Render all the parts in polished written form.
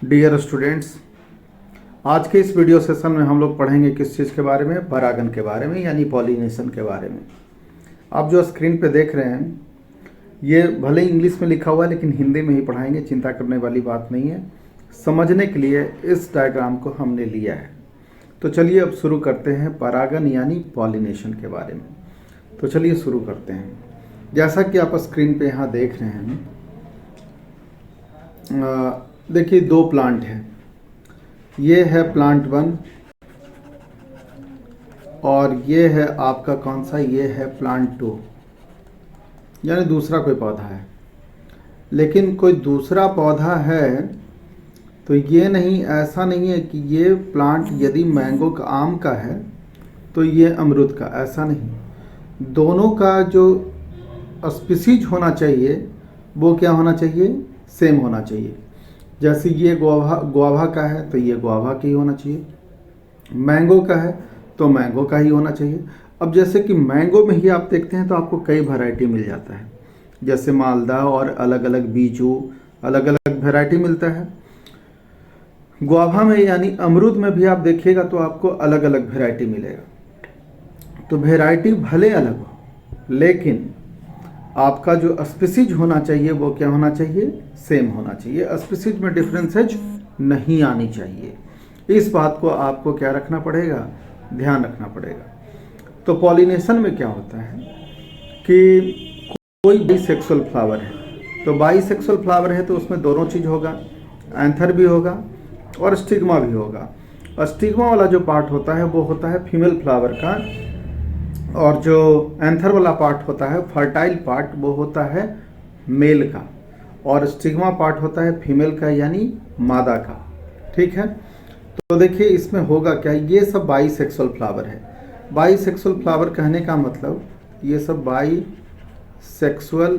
Dear students, आज के इस वीडियो सेशन में हम लोग पढ़ेंगे किस चीज़ के बारे में, परागन के बारे में, यानी पॉलिनेशन के बारे में। आप जो स्क्रीन पे देख रहे हैं ये भले ही इंग्लिश में लिखा हुआ है लेकिन हिंदी में ही पढ़ाएंगे, चिंता करने वाली बात नहीं है। समझने के लिए इस डायग्राम को हमने लिया है। तो चलिए अब शुरू करते हैं परागन यानी पॉलिनेशन के बारे में। तो चलिए शुरू करते हैं। जैसा कि आप स्क्रीन पे यहाँ देख रहे हैं, देखिए दो प्लांट हैं। ये है प्लांट 1 और ये है आपका कौन सा, ये है प्लांट 2, यानी दूसरा कोई पौधा है। लेकिन कोई दूसरा पौधा है तो ये नहीं, ऐसा नहीं है कि ये प्लांट यदि मैंगो का, आम का है तो ये अमरूद का, ऐसा नहीं। दोनों का जो स्पीसीज होना चाहिए वो क्या होना चाहिए, सेम होना चाहिए। जैसे ये गुआवा का है तो ये गुआवा का ही होना चाहिए, मैंगो का है तो मैंगो का ही होना चाहिए। अब जैसे कि मैंगो में ही आप देखते हैं तो आपको कई वैरायटी मिल जाता है, जैसे मालदा और अलग अलग बीजू, अलग अलग वैरायटी मिलता है। गुआवा में यानी अमरूद में भी आप देखिएगा तो आपको अलग अलग वैरायटी मिलेगा। तो वैरायटी भले अलग हो लेकिन आपका जो स्पीसीज होना चाहिए वो क्या होना चाहिए, सेम होना चाहिए। स्पीसीज में डिफरेंसेज नहीं आनी चाहिए। इस बात को आपको क्या रखना पड़ेगा, ध्यान रखना पड़ेगा। तो पॉलिनेशन में क्या होता है कि कोई बाइसेक्सुअल फ्लावर है, तो बाइसेक्सुअल फ्लावर है तो उसमें दोनों चीज़ होगा, एंथर भी होगा और स्टिग्मा भी होगा। स्टिग्मा वाला जो पार्ट होता है वो होता है फीमेल फ्लावर का, और जो एंथर वाला पार्ट होता है, फर्टाइल पार्ट, वो होता है मेल का, और स्टिग्मा पार्ट होता है फीमेल का यानी मादा का। ठीक है, तो देखिए इसमें होगा क्या, ये सब बाइसेक्सुअल फ्लावर है। बाइसेक्सुअल फ्लावर कहने का मतलब ये सब बाइसेक्सुअल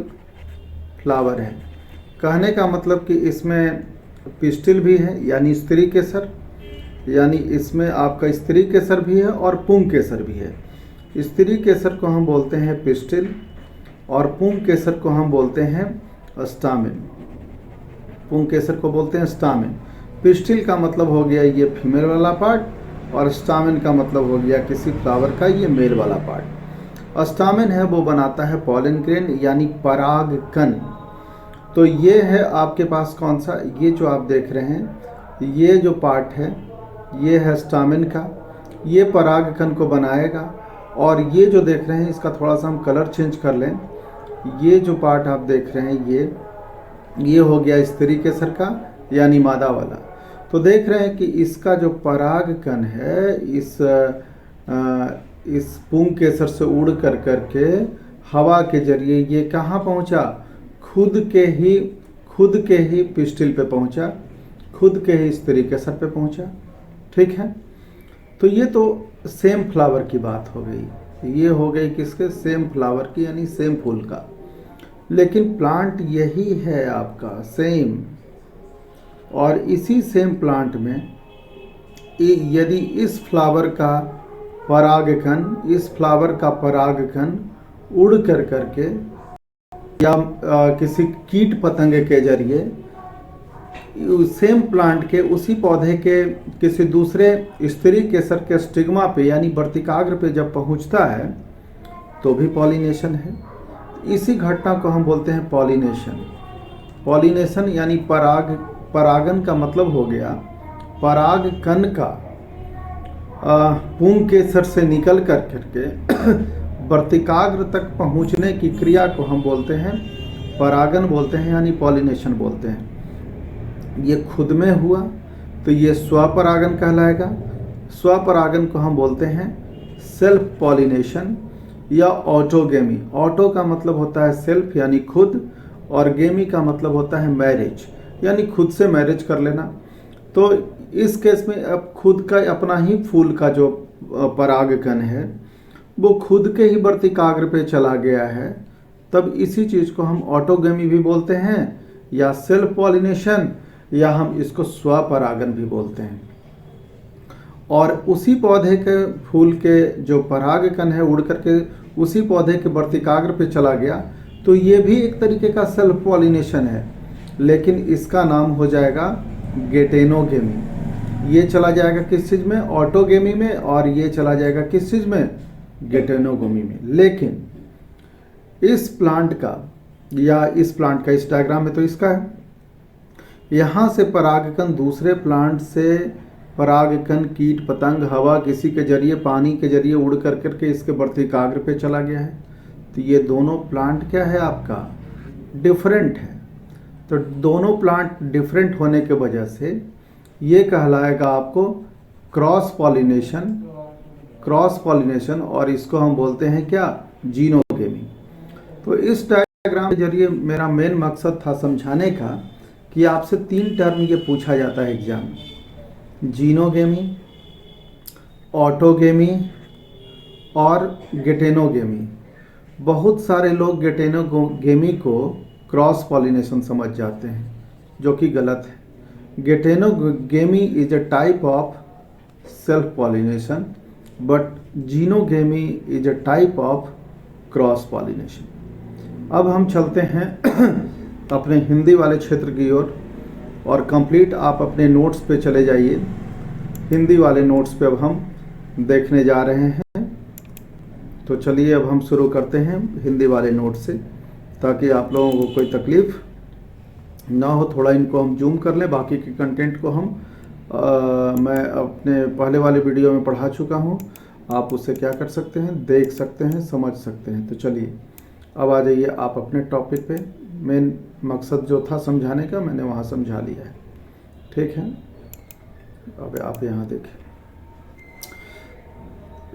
फ्लावर है। कहने का मतलब कि इसमें पिस्टिल भी है यानी स्त्री केसर, यानी इसमें आपका स्त्री केसर भी है और पुंग केसर भी है। स्त्री केसर को हम बोलते हैं पिस्टिल और पुंग केसर को हम बोलते हैं स्टामेन। पुंग केसर को बोलते हैं स्टामेन। पिस्टिल का मतलब हो गया ये फीमेल वाला पार्ट और स्टामेन का मतलब हो गया किसी फ्लावर का ये मेल वाला पार्ट। स्टामेन है वो बनाता है पॉलन ग्रेन यानी परागकण। तो ये है आपके पास कौन सा, ये जो आप देख रहे हैं ये जो पार्ट है ये है स्टामेन का, ये परागकण को बनाएगा। और ये जो देख रहे हैं इसका थोड़ा सा हम कलर चेंज कर लें, ये जो पार्ट आप देख रहे हैं ये हो गया स्त्री केसर का यानी मादा वाला। तो देख रहे हैं कि इसका जो परागकण है इस पुंग केसर से उड़ करके हवा के जरिए ये कहाँ पहुँचा, खुद के ही पिस्टिल पे पहुँचा, खुद के ही स्त्री केसर पे पहुँचा। ठीक है, तो ये तो सेम फ्लावर की बात हो गई, ये हो गई किसके, सेम फ्लावर की यानी सेम फूल का। लेकिन प्लांट यही है आपका सेम, और इसी सेम प्लांट में यदि इस फ्लावर का परागकण उड़ करके या किसी कीट पतंगे के जरिए सेम प्लांट के उसी पौधे के किसी दूसरे स्त्री केसर के स्टिग्मा पे यानी वर्तिकाग्र पे जब पहुंचता है तो भी पॉलिनेशन है। इसी घटना को हम बोलते हैं पॉलिनेशन। पॉलिनेशन यानी परागन का मतलब हो गया परागकण का पुंग केसर से निकल करके वर्तिकाग्र तक पहुंचने की क्रिया को हम बोलते हैं परागन बोलते हैं यानी पॉलिनेशन बोलते हैं। ये खुद में हुआ तो ये स्वपरागन कहलाएगा। स्वपरागन को हम बोलते हैं सेल्फ पॉलिनेशन या ऑटोगेमी। ऑटो का मतलब होता है सेल्फ यानी खुद, और गेमी का मतलब होता है मैरिज यानी खुद से मैरिज कर लेना। तो इस केस में अब खुद का अपना ही फूल का जो परागकण है वो खुद के ही वर्तिकाग्र पे चला गया है, तब इसी चीज़ को हम ऑटोगेमी भी बोलते हैं या सेल्फ पॉलिनेशन, या हम इसको स्वपरागन भी बोलते हैं। और उसी पौधे के फूल के जो परागकण है उड़ करके उसी पौधे के वर्तिकाग्र पे चला गया, तो ये भी एक तरीके का सेल्फ पॉलिनेशन है, लेकिन इसका नाम हो जाएगा गेटेनोगेमी। ये चला जाएगा किस चीज़ में, ऑटोगेमी में, और ये चला जाएगा किस चीज़ में, गेटेनोगेमी में। लेकिन इस प्लांट का इस डायग्राम में तो इसका है, यहाँ से परागकण दूसरे प्लांट से परागकण कीट पतंग हवा किसी के जरिए पानी के जरिए उड़ करके इसके वर्तिकाग्र पे चला गया है। तो ये दोनों प्लांट क्या है आपका, डिफरेंट है। तो दोनों प्लांट डिफरेंट होने के वजह से ये कहलाएगा आपको क्रॉस पॉलिनेशन, और इसको हम बोलते हैं क्या, जीनोगेमी। तो इस डायग्राम के जरिए मेरा मेन मकसद था समझाने का कि आपसे 3 टर्म ये पूछा जाता है एग्जाम में, जीनोगेमी, ऑटोगेमी और गेटेनोगेमी। बहुत सारे लोग गेटेनोगेमी को क्रॉस पॉलिनेशन समझ जाते हैं, जो कि गलत है। Geitonogamy is a type of self pollination, but xenogamy is a type of cross pollination. अब हम चलते हैं अपने हिंदी वाले क्षेत्र की ओर, और कंप्लीट आप अपने नोट्स पे चले जाइए। हिंदी वाले नोट्स पे अब हम देखने जा रहे हैं। तो चलिए अब हम शुरू करते हैं हिंदी वाले नोट से, ताकि आप लोगों को कोई तकलीफ ना हो। थोड़ा इनको हम जूम कर लें, बाकी के कंटेंट को मैं अपने पहले वाले वीडियो में पढ़ा चुका हूँ। आप उससे क्या कर सकते हैं, देख सकते हैं, समझ सकते हैं। तो चलिए अब आ जाइए आप अपने टॉपिक पे। मेन मकसद जो था समझाने का, मैंने वहाँ समझा लिया है, ठीक है। अब आप यहाँ देखें,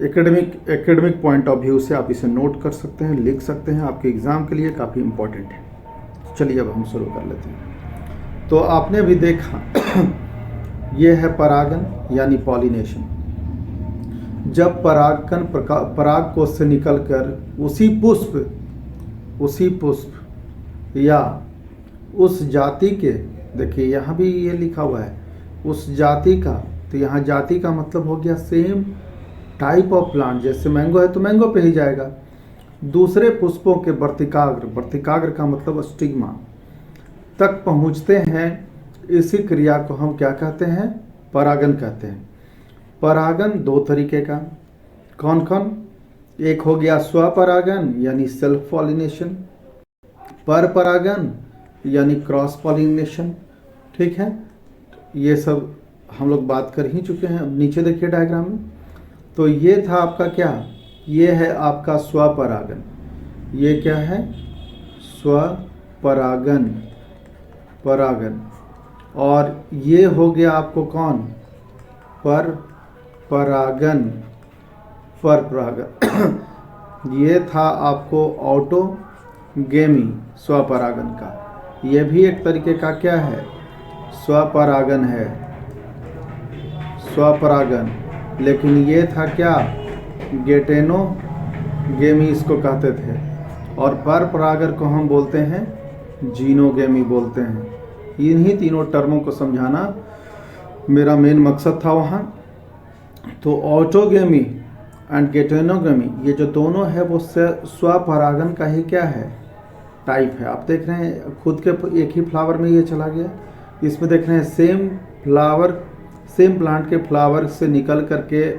एकेडमिक पॉइंट ऑफ व्यू से आप इसे नोट कर सकते हैं, लिख सकते हैं, आपके एग्ज़ाम के लिए काफ़ी इम्पोर्टेंट है। चलिए अब हम शुरू कर लेते हैं। तो आपने भी देखा ये है परागन यानी पॉलिनेशन। जब परागकण पराग कोश से निकलकर उसी पुष्प या उस जाति के, देखिए यहाँ भी ये लिखा हुआ है उस जाति का, तो यहाँ जाति का मतलब हो गया सेम टाइप ऑफ प्लांट। जैसे मैंगो है तो मैंगो पे ही जाएगा। दूसरे पुष्पों के वर्तिकाग्र का मतलब स्टिग्मा तक पहुँचते हैं। इसी क्रिया को हम क्या कहते हैं, परागन कहते हैं। परागन 2 तरीके का, कौन कौन, एक हो गया स्वपरागन यानी सेल्फ पॉलिनेशन, पर परागन यानी क्रॉस पॉलिनेशन, ठीक है। ये सब हम लोग बात कर ही चुके हैं। अब नीचे देखिए डायग्राम में, तो ये था आपका क्या, ये है आपका स्वपरागन। ये क्या है, स्वपरागन, परागन। और ये हो गया आपको कौन, पर परागन। ये था आपको ऑटोगेमी, स्वपरागन का। ये भी एक तरीके का क्या है, स्वपरागन है, स्वपरागन। लेकिन ये था क्या, गेटेनोगेमी इसको कहते थे। और पर परागन को हम बोलते हैं जीनोगेमी बोलते हैं। इन्हीं तीनों टर्मों को समझाना मेरा मेन मकसद था वहाँ। तो ऑटोगेमी एंड गेटेनोगेमी, ये जो दोनों है वो स्वपरागन का ही क्या है, टाइप है। आप देख रहे हैं खुद के एक ही फ्लावर में ये चला गया। इसमें देख रहे हैं सेम प्लांट के फ्लावर से निकल करके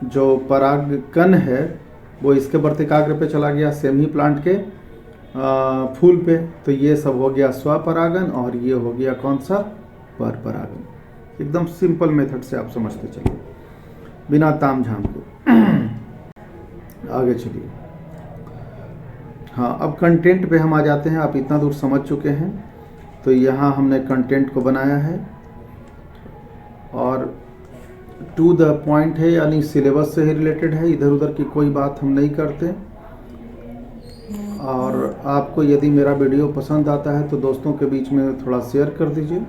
जो परागकण है वो इसके वर्तिकाग्र पे चला गया, सेम ही प्लांट के फूल पे। तो ये सब हो गया स्वपरागन, और ये हो गया कौन सा, पर परागन। एकदम सिंपल मेथड से आप समझते चलिए, बिना ताम झाम के। आगे चलिए। हाँ, अब कंटेंट पे हम आ जाते हैं। आप इतना दूर समझ चुके हैं, तो यहाँ हमने कंटेंट को बनाया है और टू द पॉइंट है, यानी सिलेबस से ही रिलेटेड है। इधर उधर की कोई बात हम नहीं करते। और आपको यदि मेरा वीडियो पसंद आता है तो दोस्तों के बीच में थोड़ा शेयर कर दीजिए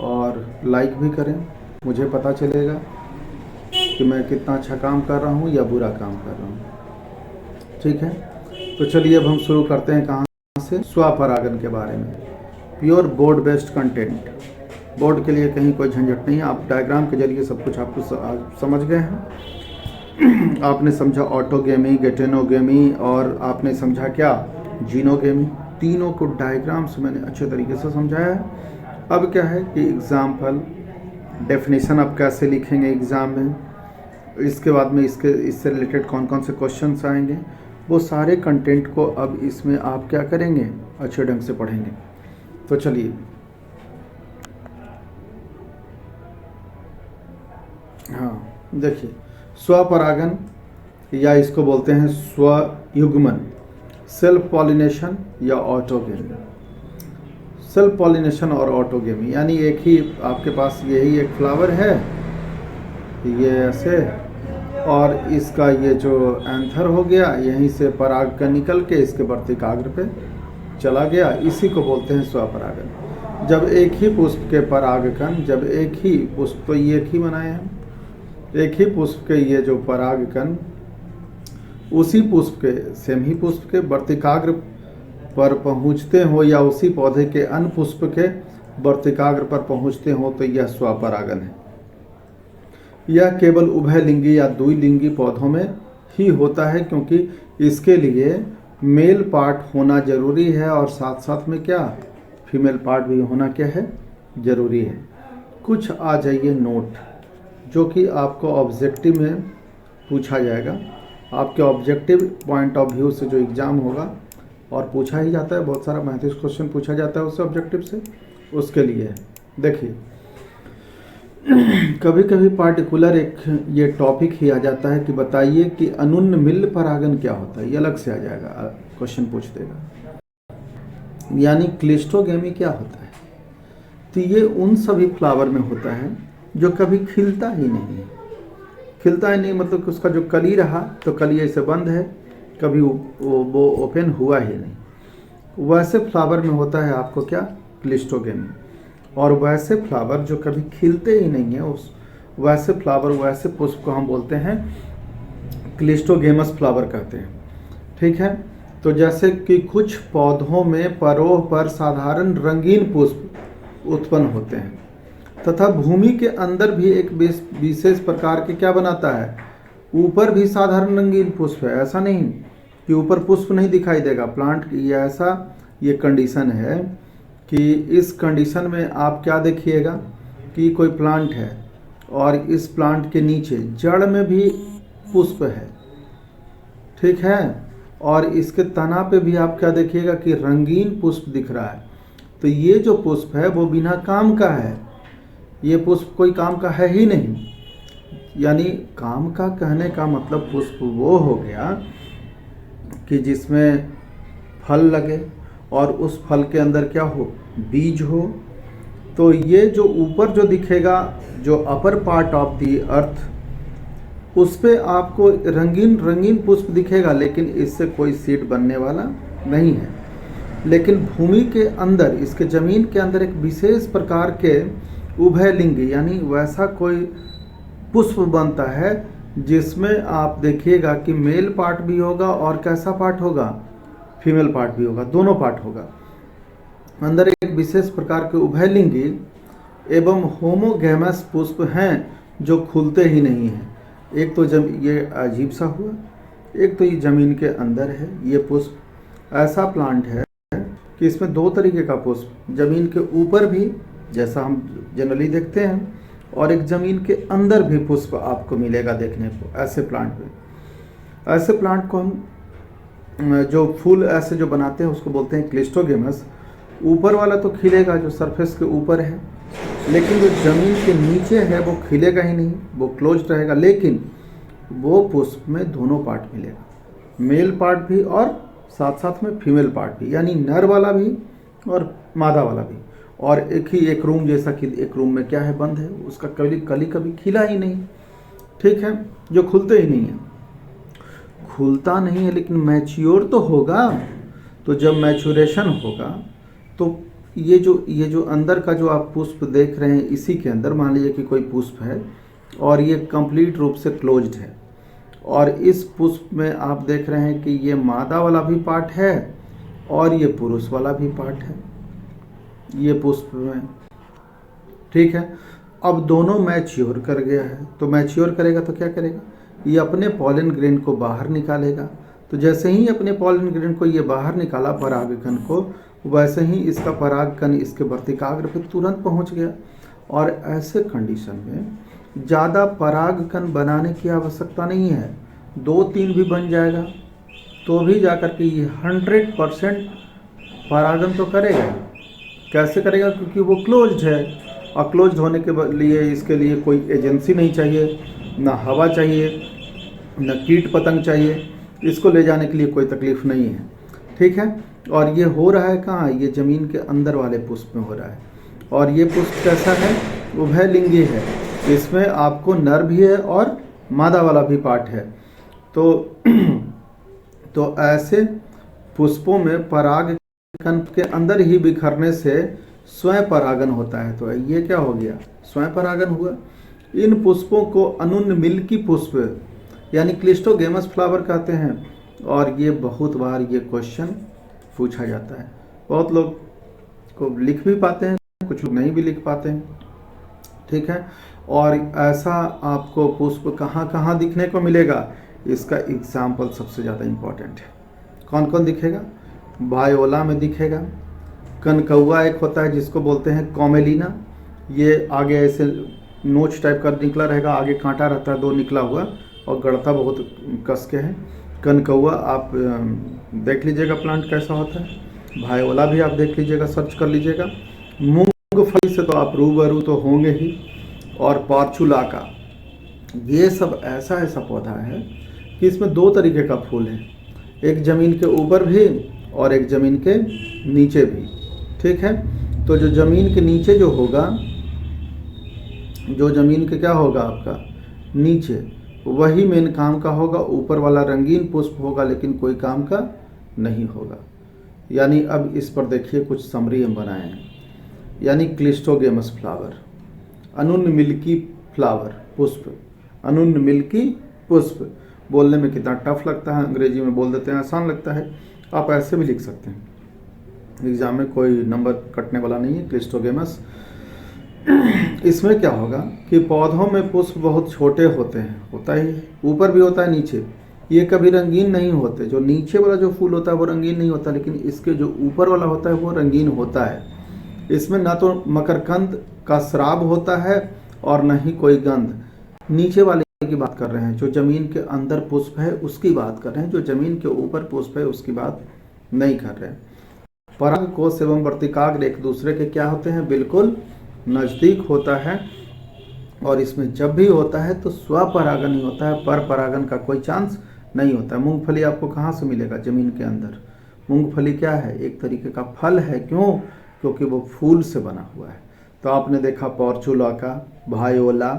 और लाइक भी करें। मुझे पता चलेगा कि मैं कितना अच्छा काम कर रहा हूँ या बुरा काम कर रहा हूँ, ठीक है। तो चलिए अब हम शुरू करते हैं कहाँ से, स्वपरागन के बारे में। Pure board based content, board के लिए कहीं कोई झंझट नहीं है। आप डायग्राम के जरिए सब कुछ आपको समझ गए हैं। आपने समझा ऑटोगेमी, गेटेनोगेमी, और आपने समझा क्या, जीनोगेमी। तीनों को डायग्राम से मैंने अच्छे तरीके से समझाया है। अब क्या है कि एग्ज़ाम्पल डेफिनेशन आप कैसे लिखेंगे एग्ज़ाम में, इसके बाद में इससे रिलेटेड कौन कौन से क्वेश्चंस आएंगे, वो सारे कंटेंट को अब इसमें आप क्या करेंगे, अच्छे ढंग से पढ़ेंगे। तो चलिए, हाँ देखिए, स्वपरागन या इसको बोलते हैं स्वयुग्मन, सेल्फ पॉलिनेशन या ऑटोगेमी। सेल्फ पॉलिनेशन और ऑटोगेमी यानी एक ही आपके पास यही एक फ्लावर है, ये ऐसे, और इसका ये जो एंथर हो गया यहीं से पराग का निकल के इसके वर्तिकाग्र पे चला गया, इसी को बोलते हैं स्वपरागन। जब एक ही पुष्प के परागकण, जब एक ही पुष्प, तो ये एक ही बनाए हम, एक ही पुष्प के ये जो परागकण उसी पुष्प के, सेम ही पुष्प के वर्तिकाग्र पर पहुँचते हो या उसी पौधे के अन्य पुष्प के वर्तिकाग्र पर पहुँचते हो, तो यह स्वपरागन है। यह केवल उभयलिंगी या द्विलिंगी पौधों में ही होता है, क्योंकि इसके लिए मेल पार्ट होना जरूरी है और साथ साथ में क्या, फीमेल पार्ट भी होना क्या है, जरूरी है। कुछ आ जाइए नोट जो कि आपको ऑब्जेक्टिव में पूछा जाएगा, आपके ऑब्जेक्टिव पॉइंट ऑफ व्यू से जो एग्ज़ाम होगा, और पूछा ही जाता है, बहुत सारा मैथ्स क्वेश्चन पूछा जाता है उससे ऑब्जेक्टिव से, उसके लिए है। देखिए कभी कभी पार्टिकुलर एक ये टॉपिक ही आ जाता है कि बताइए कि अनुन्नमिल्ल परागन क्या होता है, ये अलग से आ जाएगा, क्वेश्चन पूछ देगा। यानी क्लिस्टोगेमी क्या होता है, तो ये उन सभी फ्लावर में होता है जो कभी खिलता ही नहीं है। खिलता ही नहीं मतलब कि उसका जो कली रहा तो कली ऐसे बंद है, कभी वो ओपन हुआ ही नहीं, वैसे फ्लावर में होता है आपको क्या, क्लिस्टोगेमी। और वैसे फ्लावर जो कभी खिलते ही नहीं है, उस वैसे फ्लावर, वैसे पुष्प को हम बोलते हैं क्लिस्टोगेमस फ्लावर कहते हैं। ठीक है, तो जैसे कि कुछ पौधों में परोह पर साधारण रंगीन पुष्प उत्पन्न होते हैं, तथा भूमि के अंदर भी एक विशेष प्रकार के क्या बनाता है, ऊपर भी साधारण रंगीन पुष्प है। ऐसा नहीं कि ऊपर पुष्प नहीं दिखाई देगा प्लांट की, ऐसा ये कंडीशन है कि इस कंडीशन में आप क्या देखिएगा कि कोई प्लांट है और इस प्लांट के नीचे जड़ में भी पुष्प है, ठीक है, और इसके तना पे भी आप क्या देखिएगा कि रंगीन पुष्प दिख रहा है। तो ये जो पुष्प है वो बिना काम का है, ये पुष्प कोई काम का है ही नहीं। यानी काम का कहने का मतलब पुष्प वो हो गया कि जिसमें फल लगे और उस फल के अंदर क्या हो, बीज हो। तो ये जो ऊपर जो दिखेगा, जो अपर पार्ट ऑफ दी अर्थ, उस पे आपको रंगीन रंगीन पुष्प दिखेगा, लेकिन इससे कोई सीड बनने वाला नहीं है। लेकिन भूमि के अंदर, इसके ज़मीन के अंदर एक विशेष प्रकार के उभयलिंगी यानी वैसा कोई पुष्प बनता है जिसमें आप देखिएगा कि मेल पार्ट भी होगा और कैसा पार्ट होगा, फीमेल पार्ट भी होगा, दोनों पार्ट होगा। अंदर एक विशेष प्रकार के उभयलिंगी एवं होमोगैमस पुष्प हैं जो खुलते ही नहीं हैं। एक तो ये अजीब सा हुआ, एक तो ये ज़मीन के अंदर है ये पुष्प। ऐसा प्लांट है कि इसमें दो तरीके का पुष्प, ज़मीन के ऊपर भी जैसा हम जनरली देखते हैं, और एक ज़मीन के अंदर भी पुष्प आपको मिलेगा देखने को ऐसे प्लांट में। ऐसे प्लांट को हम जो फूल ऐसे जो बनाते हैं उसको बोलते हैं क्लिस्टोगेमस। ऊपर वाला तो खिलेगा जो सरफेस के ऊपर है, लेकिन जो ज़मीन के नीचे है वो खिलेगा ही नहीं, वो क्लोज रहेगा। लेकिन वो पुष्प में दोनों पार्ट मिलेगा, मेल पार्ट भी और साथ साथ में फीमेल पार्ट भी, यानी नर वाला भी और मादा वाला भी। और एक रूम जैसा कि एक रूम में क्या है, बंद है, उसका कली कभी खिला ही नहीं, ठीक है, जो खुलते ही नहीं है। खुलता नहीं है लेकिन मैच्योर तो होगा। तो जब मैच्योरेशन होगा तो ये जो अंदर का जो आप पुष्प देख रहे हैं, इसी के अंदर मान लीजिए कि कोई पुष्प है और ये कंप्लीट रूप से क्लोज्ड है, और इस पुष्प में आप देख रहे हैं कि ये मादा वाला भी पार्ट है और ये पुरुष वाला भी पार्ट है ये पुष्प में, ठीक है। अब दोनों मैच्योर कर गया है, तो मैच्योर करेगा तो क्या करेगा, ये अपने पॉलन ग्रेन को बाहर निकालेगा। तो जैसे ही अपने पॉलन ग्रेन को ये बाहर निकाला परागकण को, वैसे ही इसका परागकण इसके वर्तिकाग्र पे तुरंत पहुंच गया। और ऐसे कंडीशन में ज़्यादा परागकण बनाने की आवश्यकता नहीं है, 2-3 भी बन जाएगा तो भी जाकर के ये 100% परागण तो करेगा। कैसे करेगा? क्योंकि वो क्लोज्ड है, और क्लोज्ड होने के लिए इसके लिए कोई एजेंसी नहीं चाहिए, ना हवा चाहिए, न कीट पतंग चाहिए, इसको ले जाने के लिए कोई तकलीफ नहीं है। ठीक है। और ये हो रहा है कहाँ? ये ज़मीन के अंदर वाले पुष्प में हो रहा है। और ये पुष्प कैसा है? उभयलिंगी है, इसमें आपको नर भी है और मादा वाला भी पार्ट है। तो ऐसे पुष्पों में परागकण के अंदर ही बिखरने से स्वयं परागण होता है। तो ये क्या हो गया? स्वयं परागण हुआ। इन पुष्पों को अनुन्मिल्की पुष्प यानी क्लिस्टोगेमस फ्लावर कहते हैं। और ये बहुत बार ये क्वेश्चन पूछा जाता है, बहुत लोग को लिख भी पाते हैं, कुछ लोग नहीं भी लिख पाते हैं। ठीक है। और ऐसा आपको पुष्प कहाँ कहाँ दिखने को मिलेगा, इसका एग्जाम्पल सबसे ज़्यादा इम्पोर्टेंट है। कौन कौन दिखेगा? वायोला में दिखेगा, कनकौआ एक होता है जिसको बोलते हैं कॉमेलिना, ये आगे ऐसे नोच टाइप का निकला रहेगा, आगे कांटा रहता है 2 निकला हुआ, और गढ़ता बहुत कस के है। कनकौआ आप देख लीजिएगा प्लांट कैसा होता है। वायोला भी आप देख लीजिएगा, सर्च कर लीजिएगा। मूंगफली से तो आप रूबरू तो होंगे ही। और पोर्चुलाका, ये सब ऐसा पौधा है कि इसमें 2 तरीके का फूल है, एक ज़मीन के ऊपर भी और एक ज़मीन के नीचे भी। ठीक है। तो जो ज़मीन के नीचे जो होगा, जो ज़मीन के क्या होगा आपका नीचे, वही मेन काम का होगा। ऊपर वाला रंगीन पुष्प होगा लेकिन कोई काम का नहीं होगा। यानी अब इस पर देखिए कुछ समरी हम बनाए हैं। यानी क्लिस्टोगेमस फ्लावर, अनुन्मिल्की फ्लावर पुष्प, अनुन्मिल्की पुष्प। बोलने में कितना टफ लगता है, अंग्रेजी में बोल देते हैं, आसान लगता है। आप ऐसे भी लिख सकते हैं, एग्जाम में कोई नंबर कटने वाला नहीं है। क्लिस्टोगेमस, इसमें क्या होगा कि पौधों में पुष्प बहुत छोटे होते हैं, होता ही है, ऊपर भी होता है नीचे। ये कभी रंगीन नहीं होते। जो नीचे वाला जो फूल होता है वो रंगीन नहीं होता, लेकिन इसके जो ऊपर वाला होता है वो रंगीन होता है। इसमें ना तो मकरकंद का स्राव होता है और न ही कोई गंध। नीचे वाले की बात कर रहे हैं, जो जमीन के अंदर पुष्प है उसकी बात कर रहे हैं, जो जमीन के ऊपर पुष्प है उसकी बात नहीं कर रहे हैं। परागकोश एवं वर्तिकाग्र एक दूसरे के क्या होते हैं? बिल्कुल नज़दीक होता है। और इसमें जब भी होता है तो स्वपरागण ही होता है, पर परागण का कोई चांस नहीं होता है। मूंगफली आपको कहाँ से मिलेगा? ज़मीन के अंदर। मूंगफली क्या है? एक तरीके का फल है। क्यों? क्योंकि वो फूल से बना हुआ है। तो आपने देखा पोर्चुलाका, वायोला,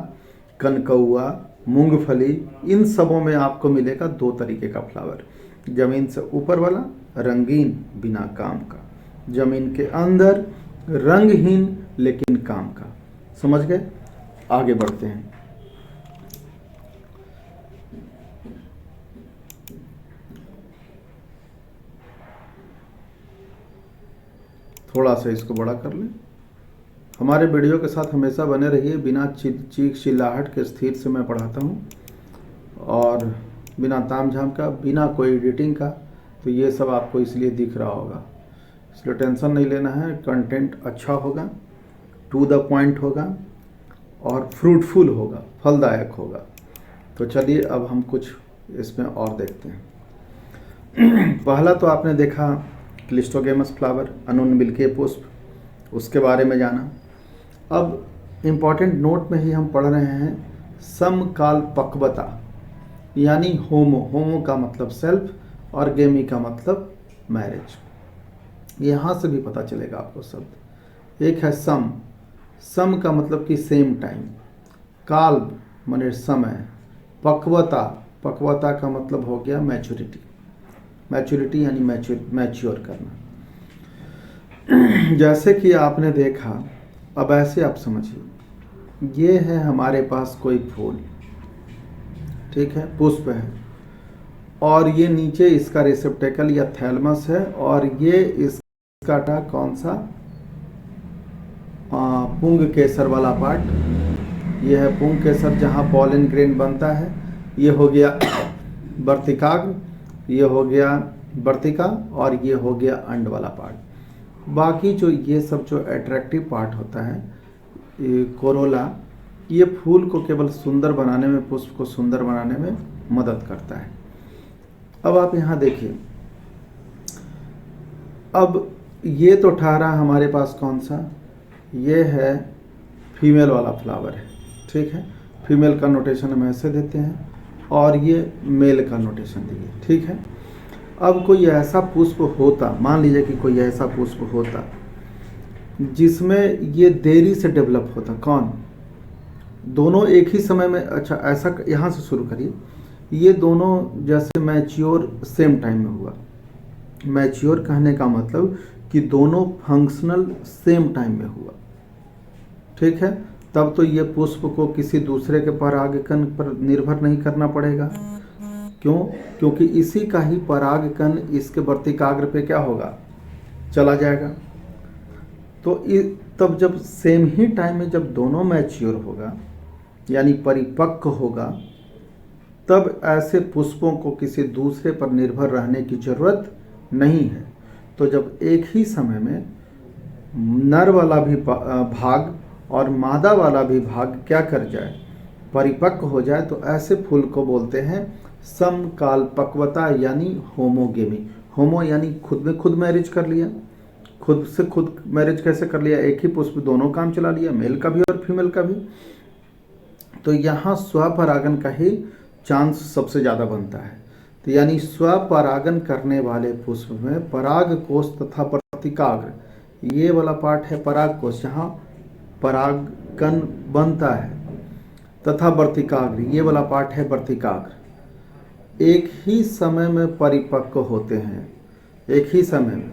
कनकौआ, मूंगफली, इन सबों में आपको मिलेगा 2 तरीके का फ्लावर। ज़मीन से ऊपर वाला रंगीन बिना काम का, ज़मीन के अंदर रंगहीन लेकिन काम का। समझ गए? आगे बढ़ते हैं। थोड़ा सा इसको बड़ा कर लें। हमारे वीडियो के साथ हमेशा बने रहिए। बिना चीख चिल्लाहट के स्थिर से मैं पढ़ाता हूँ, और बिना ताम झाम का, बिना कोई एडिटिंग का। तो ये सब आपको इसलिए दिख रहा होगा, इसलिए टेंशन नहीं लेना है। कंटेंट अच्छा होगा, टू द पॉइंट होगा और फ्रूटफुल होगा, फलदायक होगा। तो चलिए अब हम कुछ इसमें और देखते हैं। पहला तो आपने देखा क्लिस्टोगेमस फ्लावर, अनुन्मिल्की पुष्प, उसके बारे में जाना। अब इम्पॉर्टेंट नोट में ही हम पढ़ रहे हैं समकाल पक्वता, यानी होमो। होमो का मतलब सेल्फ और गेमी का मतलब मैरिज। यहाँ से भी पता चलेगा आपको शब्द। एक है सम, सम का मतलब कि सेम टाइम, काल माने समय, पक्वता, पक्वता का मतलब हो गया मैच्योरिटी, मैच्योरिटी यानी मैच्योर करना। जैसे कि आपने देखा, अब ऐसे आप समझिए, ये है हमारे पास कोई फूल, ठीक है, पुष्प है, और ये नीचे इसका रिसेप्टेकल या थैलमस है, और ये इसका कौन सा पुंग केसर वाला पार्ट, ये है पुंग केसर जहाँ पॉलन ग्रेन बनता है। ये हो गया वर्तिकाग्र, ये हो गया वर्तिका और ये हो गया अंड वाला पार्ट। बाकी जो ये सब जो अट्रैक्टिव पार्ट होता है, ये कोरोला, ये फूल को केवल सुंदर बनाने में, पुष्प को सुंदर बनाने में मदद करता है। अब आप यहाँ देखिए, अब ये तो ठहरा हमारे पास कौन सा, ये है फीमेल वाला फ्लावर है, ठीक है। फीमेल का नोटेशन हम ऐसे देते हैं और ये मेल का नोटेशन दिए, ठीक है। अब कोई ऐसा पुष्प होता, मान लीजिए कि कोई ऐसा पुष्प होता जिसमें ये देरी से डेवलप होता, कौन, दोनों एक ही समय में, अच्छा ऐसा, यहाँ से शुरू करिए, ये दोनों जैसे मैच्योर सेम टाइम में हुआ। मैच्योर कहने का मतलब कि दोनों फंक्शनल सेम टाइम में हुआ, ठीक है। तब तो ये पुष्प को किसी दूसरे के परागकण पर निर्भर नहीं करना पड़ेगा। क्यों? क्योंकि इसी का ही परागकण इसके वर्तिकाग्र पे क्या होगा, चला जाएगा। तो तब जब सेम ही टाइम में जब दोनों मैच्योर होगा यानी परिपक्व होगा, तब ऐसे पुष्पों को किसी दूसरे पर निर्भर रहने की जरूरत नहीं है। तो जब एक ही समय में नर वाला भी भाग और मादा वाला भी भाग क्या कर जाए, परिपक्व हो जाए, तो ऐसे फूल को बोलते हैं समकालपक्वता यानी होमोगेमी। होमो यानी खुद में खुद मैरिज कर लिया, खुद से खुद मैरिज कैसे कर लिया, एक ही पुष्प दोनों काम चला लिया, मेल का भी और फीमेल का भी। तो यहाँ स्वपरागन का ही चांस सबसे ज़्यादा बनता है। तो यानी स्वपरागन करने वाले पुष्प में पराग कोष तथा वर्तिकाग्र, ये वाला पार्ट है पराग कोष, जहाँ परागकण बनता है, तथा वर्तिकाग्र, ये वाला पार्ट है वर्तिकाग्र, एक ही समय में परिपक्व होते हैं, एक ही समय में।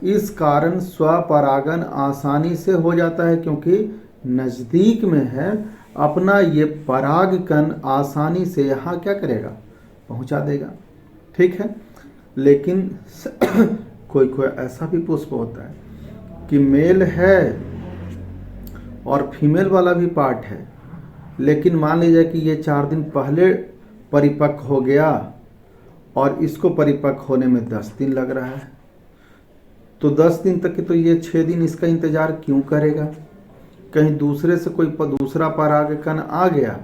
इस कारण स्वपरागन आसानी से हो जाता है, क्योंकि नज़दीक में है, अपना ये परागकण आसानी से यहाँ क्या करेगा, पहुँचा देगा, ठीक है। लेकिन कोई कोई ऐसा भी पुष्प होता है कि मेल है और फीमेल वाला भी पार्ट है, लेकिन मान लीजिए कि ये 4 दिन पहले परिपक्व हो गया और इसको परिपक्व होने में 10 दिन लग रहा है, तो 10 दिन तक की, तो ये 6 दिन इसका इंतज़ार क्यों करेगा। कहीं दूसरे से कोई दूसरा परागकण आ गया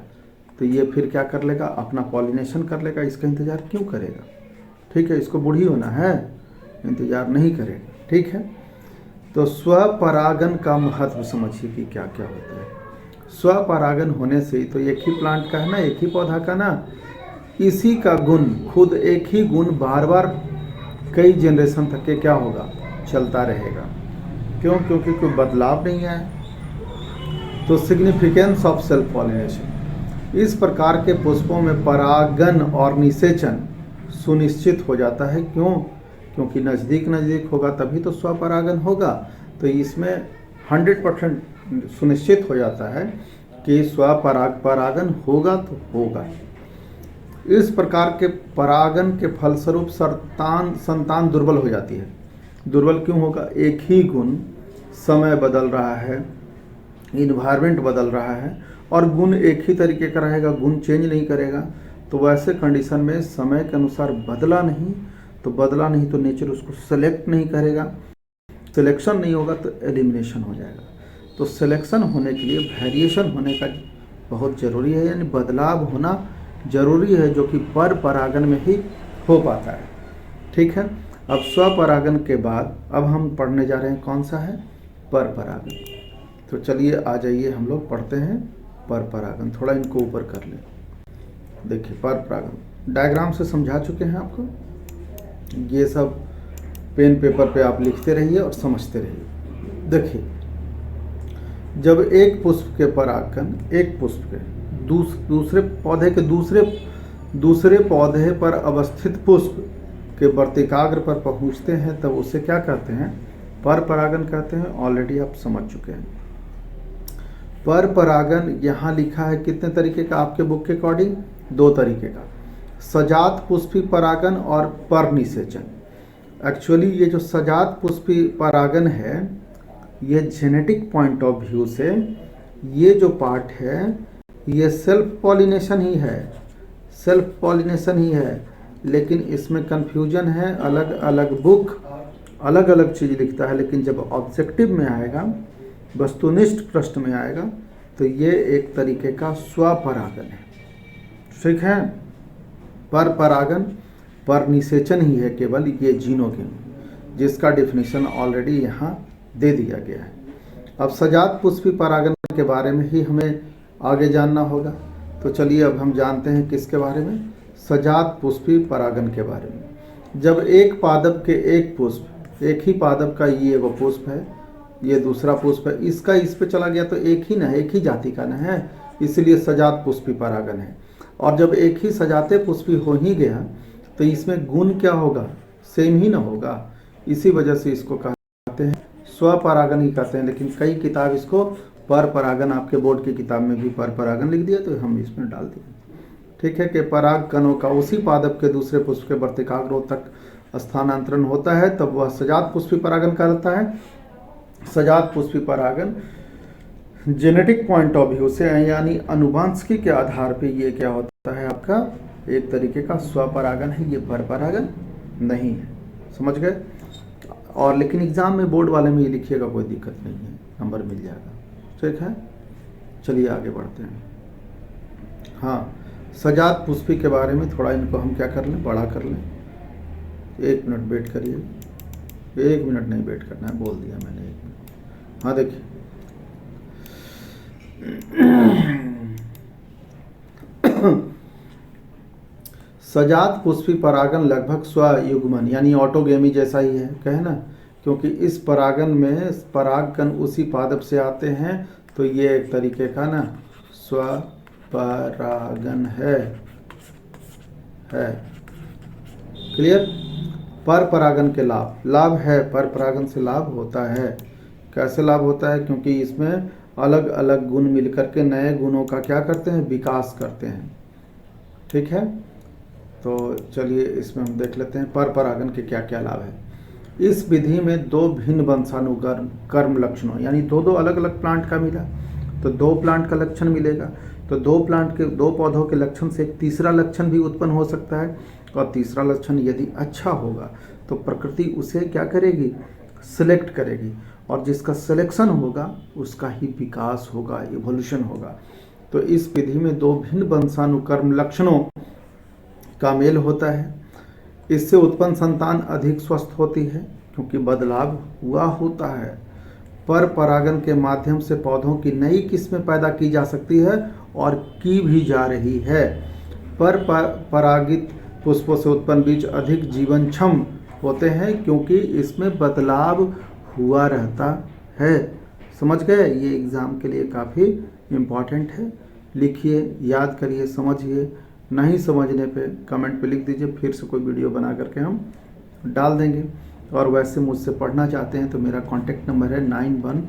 तो ये फिर क्या कर लेगा, अपना पॉलिनेशन कर लेगा, इसका इंतज़ार क्यों करेगा, ठीक है। इसको बूढ़ी होना है, इंतज़ार नहीं करेगा, ठीक है। तो स्वपरागन का महत्व समझिए कि क्या क्या होता है। स्वपरागन होने से ही तो एक ही प्लांट का है ना, एक ही पौधा का ना, इसी का गुण, खुद एक ही गुण बार बार कई जनरेशन तक के क्या होगा, चलता रहेगा। क्यों? क्योंकि कोई बदलाव नहीं है। तो सिग्निफिकेंस ऑफ सेल्फ पॉलिनेशन, इस प्रकार के पुष्पों में परागन और निषेचन सुनिश्चित हो जाता है। क्यों? क्योंकि नज़दीक होगा तभी तो स्वपरागन होगा। तो इसमें 100% सुनिश्चित हो जाता है कि परागन होगा तो होगा। इस प्रकार के परागन के फलस्वरूप संतान दुर्बल हो जाती है। दुर्बल क्यों होगा? एक ही गुण, समय बदल रहा है, इन्वायरमेंट बदल रहा है और गुण एक ही तरीके का रहेगा, गुण चेंज नहीं करेगा। तो वैसे कंडीशन में समय के अनुसार बदला नहीं तो नेचर उसको सेलेक्ट नहीं करेगा, सिलेक्शन नहीं होगा तो एलिमिनेशन हो जाएगा। तो सिलेक्शन होने के लिए वेरिएशन होने का बहुत ज़रूरी है, यानी बदलाव होना जरूरी है, जो कि पर परागन में ही हो पाता है, ठीक है। अब स्वपरागन के बाद अब हम पढ़ने जा रहे हैं कौन सा है, पर परागन। तो चलिए आ जाइए, हम लोग पढ़ते हैं पर परागन। थोड़ा इनको ऊपर कर लें। देखिए पर परागन डायग्राम से समझा चुके हैं आपको, ये सब पेन पेपर पे आप लिखते रहिए और समझते रहिए। देखिए, जब एक पुष्प के परागकण एक पुष्प के दूसरे पौधे के दूसरे पौधे पर अवस्थित पुष्प के वर्तिकाग्र पर पहुंचते हैं, तब उसे क्या कहते हैं, पर परागन कहते हैं। ऑलरेडी आप समझ चुके हैं। पर परागन यहाँ लिखा है कितने तरीके का आपके बुक के अकॉर्डिंग, 2 तरीके का, सजात पुष्पी परागन और पर निषेचन। एक्चुअली ये जो सजात पुष्पी परागन है, ये जेनेटिक पॉइंट ऑफ व्यू से ये जो पार्ट है ये सेल्फ पॉलिनेशन ही है, लेकिन इसमें कन्फ्यूजन है, अलग अलग बुक अलग अलग चीज़ लिखता है, लेकिन जब ऑब्जेक्टिव में आएगा, वस्तुनिष्ठ प्रश्न में आएगा, तो ये एक तरीके का स्वपरागन है। ठीक है, पर परागन पर निषेचन ही है केवल ये जीनोगिन, जिसका डिफिनीशन ऑलरेडी यहाँ दे दिया गया है। अब सजात पुष्पी परागन के बारे में ही हमें आगे जानना होगा, तो चलिए अब हम जानते हैं किसके बारे में, सजात पुष्पी परागन के बारे में। जब एक पादप के एक पुष्प, एक ही पादप का ये वो पुष्प है, ये दूसरा पुष्प है, इसका इस पे चला गया तो एक ही ना, एक ही जाति का ना है, इसलिए सजात पुष्पी परागन है। और जब एक ही सजाते पुष्पी हो ही गया तो इसमें गुण क्या होगा, सेम ही ना होगा, इसी वजह से इसको कहते हैं स्वपरागन ही कहते हैं। लेकिन कई किताब इसको पर परागन, आपके बोर्ड की किताब में भी पर परागन लिख दिया, तो हम इसमें डाल दिए। ठीक है, कि पराग कणों का उसी पादप के दूसरे पुष्प के वर्तिकाग्रोह तक स्थानांतरण होता है, तब वह सजात पुष्पी परागन कहलाता है। सजात पुष्पी परागन जेनेटिक पॉइंट ऑफ व्यू से, यानी अनुवांशिकी के आधार पे ये क्या होता है, आपका एक तरीके का स्वपरागन है, ये पर परागन नहीं है। समझ गए? और लेकिन एग्जाम में बोर्ड वाले में ये लिखिएगा, कोई दिक्कत नहीं है, नंबर मिल जाएगा। ठीक है, चलिए आगे बढ़ते हैं। हाँ, सजात पुष्पी के बारे में थोड़ा इनको हम क्या कर लें, बड़ा कर लें। 1 मिनट वेट करिए, 1 मिनट नहीं वेट करना है, बोल दिया मैंने 1 मिनट। हाँ देखिए, सजात पुष्पी परागन लगभग स्वयुग्मन यानी ऑटोगेमी जैसा ही है, कहे ना, क्योंकि इस परागन में परागकण उसी पादप से आते हैं, तो ये एक तरीके का ना स्वपरागन है। क्लियर? पर परागन के लाभ है, पर परागन से लाभ होता है। कैसे लाभ होता है? क्योंकि इसमें अलग अलग गुण मिलकर के नए गुणों का क्या करते हैं, विकास करते हैं। ठीक है, तो चलिए इसमें हम देख लेते हैं पर परागन के क्या क्या लाभ है। इस विधि में 2 भिन्न वंशानुक्रम लक्षणों, यानी दो अलग अलग प्लांट का मिला, तो 2 प्लांट का लक्षण मिलेगा, तो 2 पौधों के लक्षण से एक तीसरा लक्षण भी उत्पन्न हो सकता है, और तीसरा लक्षण यदि अच्छा होगा तो प्रकृति उसे क्या करेगी, सिलेक्ट करेगी, और जिसका सिलेक्शन होगा उसका ही विकास होगा, इवोल्यूशन होगा। तो इस विधि में 2 भिन्न वंशानुक्रम लक्षणों का मेल होता है। इससे उत्पन्न संतान अधिक स्वस्थ होती है, क्योंकि बदलाव हुआ होता है। पर परागन के माध्यम से पौधों की नई किस्में पैदा की जा सकती है, और की भी जा रही है। पर परागित पुष्पों से उत्पन्न बीज अधिक जीवनक्षम होते हैं, क्योंकि इसमें बदलाव हुआ रहता है। समझ गए? ये एग्ज़ाम के लिए काफ़ी इम्पॉर्टेंट है। लिखिए, याद करिए, समझिए। नहीं समझने पे कमेंट पे लिख दीजिए, फिर से कोई वीडियो बना करके हम डाल देंगे। और वैसे मुझसे पढ़ना चाहते हैं तो मेरा कॉन्टेक्ट नंबर है 91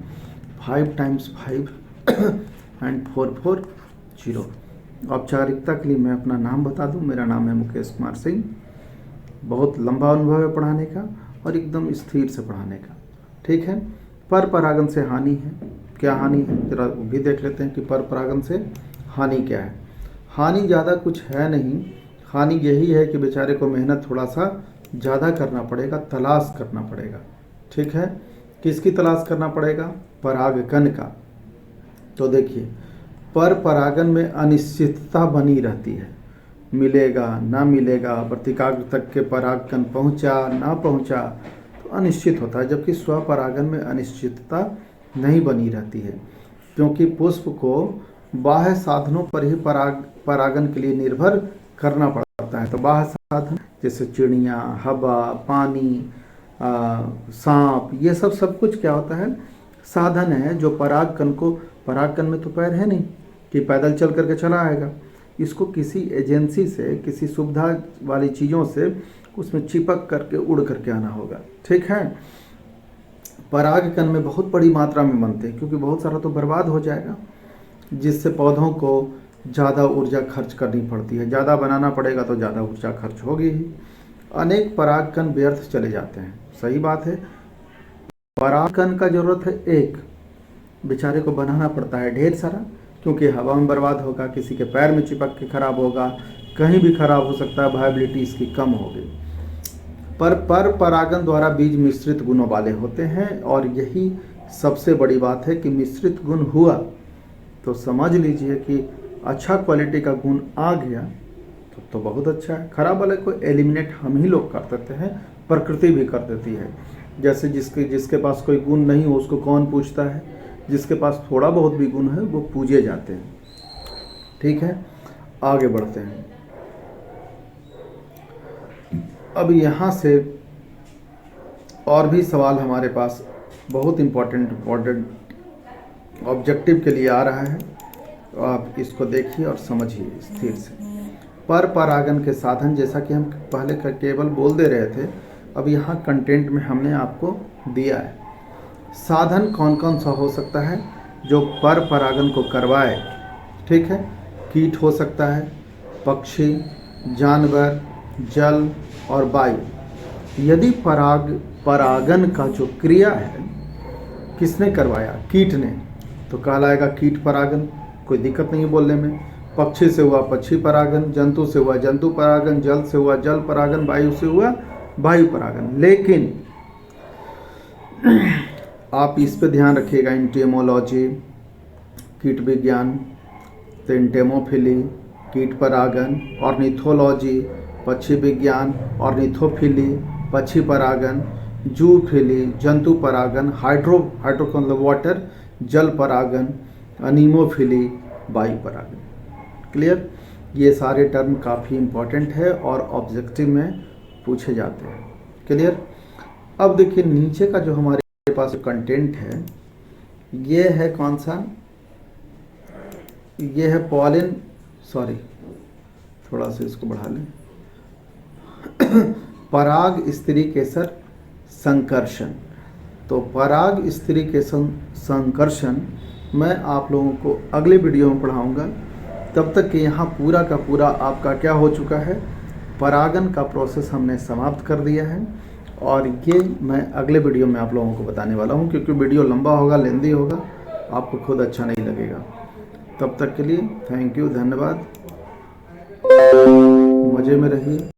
5 5 एंड 440। औपचारिकता के लिए मैं अपना नाम बता दूं, मेरा नाम है मुकेश कुमार सिंह। बहुत लंबा अनुभव है पढ़ाने का, और एकदम स्थिर से पढ़ाने का। ठीक है, पर परागन से हानि है, क्या हानि है जरा भी देख लेते हैं कि पर परागन से हानि क्या है। हानि ज़्यादा कुछ है नहीं, हानि यही है कि बेचारे को मेहनत थोड़ा सा ज़्यादा करना पड़ेगा, तलाश करना पड़ेगा। ठीक है, किसकी तलाश करना पड़ेगा? परागकण का। तो देखिए, पर परागन में अनिश्चितता बनी रहती है, मिलेगा ना मिलेगा, वर्तिकाग्र तक के परागकण पहुंचा ना पहुंचा, तो अनिश्चित होता है। जबकि स्वपरागन में अनिश्चितता नहीं बनी रहती है, क्योंकि पुष्प को बाह्य साधनों पर ही परागन के लिए निर्भर करना पड़ता है। तो बाह्य साधन जैसे चिड़ियाँ, हवा, पानी, सांप, ये सब कुछ क्या होता है, साधन है जो परागकण को, परागकण में तो पैर है नहीं कि पैदल चल करके चला आएगा, इसको किसी एजेंसी से, किसी सुविधा वाली चीज़ों से उसमें चिपक करके उड़ करके आना होगा। ठीक है, परागकण में बहुत बड़ी मात्रा में बनते हैं, क्योंकि बहुत सारा तो बर्बाद हो जाएगा, जिससे पौधों को ज़्यादा ऊर्जा खर्च करनी पड़ती है। ज़्यादा बनाना पड़ेगा तो ज़्यादा ऊर्जा खर्च होगी ही। अनेक परागकण व्यर्थ चले जाते हैं, सही बात है। परागकण का ज़रूरत है एक, बेचारे को बनाना पड़ता है ढेर सारा, क्योंकि हवा में बर्बाद होगा, किसी के पैर में चिपक के खराब होगा, कहीं भी खराब हो सकता है, वायबिलिटी इसकी कम होगी। पर परागन द्वारा बीज मिश्रित गुणों वाले होते हैं, और यही सबसे बड़ी बात है कि मिश्रित गुण हुआ तो समझ लीजिए कि अच्छा क्वालिटी का गुण आ गया तो बहुत अच्छा है। खराब वाले को एलिमिनेट हम ही लोग कर देते हैं, प्रकृति भी कर देती है। जैसे जिसके पास कोई गुण नहीं हो उसको कौन पूछता है, जिसके पास थोड़ा बहुत भी गुण है वो पूजे जाते हैं। ठीक है, आगे बढ़ते हैं। अब यहाँ से और भी सवाल हमारे पास बहुत इम्पोर्टेंट ऑब्जेक्टिव के लिए आ रहा है, तो आप इसको देखिए और समझिए स्थिर से। पर परागन के साधन, जैसा कि हम पहले केवल बोल दे रहे थे, अब यहाँ कंटेंट में हमने आपको दिया है। साधन कौन कौन सा हो सकता है जो पर परागन को करवाए। ठीक है, कीट हो सकता है, पक्षी, जानवर, जल और वायु। यदि परागन का जो क्रिया है किसने करवाया, कीट ने, तो कहलाएगा कीट परागन, कोई दिक्कत नहीं बोलने में। पक्षी से हुआ पक्षी परागन, जंतु से हुआ जंतु परागन, जल से हुआ जल परागन, वायु से हुआ वायु परागन। लेकिन आप इस पे ध्यान रखिएगा, इंटेमोलॉजी कीट विज्ञान, तो इंटेमोफिली कीट परागन, ऑर्निथोलॉजी पक्षी विज्ञान, ऑर्निथोफिली पक्षी परागन, जूफिली जंतु परागन, हाइड्रो वाटर जल परागन, अनीमोफिली वायु परागन। क्लियर, ये सारे टर्म काफ़ी इम्पोर्टेंट है और ऑब्जेक्टिव में पूछे जाते हैं। क्लियर। अब देखिए नीचे का जो हमारे पास कंटेंट है ये है कौन सा, ये है पॉलिन, सॉरी थोड़ा सा इसको बढ़ा लें, पराग स्त्री केसर संकर्षण। तो पराग स्त्री केसर संकर्षण मैं आप लोगों को अगले वीडियो में पढ़ाऊंगा। तब तक कि यहाँ पूरा का पूरा आपका क्या हो चुका है, परागन का प्रोसेस हमने समाप्त कर दिया है, और ये मैं अगले वीडियो में आप लोगों को बताने वाला हूँ, क्योंकि वीडियो लंबा होगा, लेंदी होगा, आपको खुद अच्छा नहीं लगेगा। तब तक के लिए थैंक यू, धन्यवाद, मज़े में रहिए।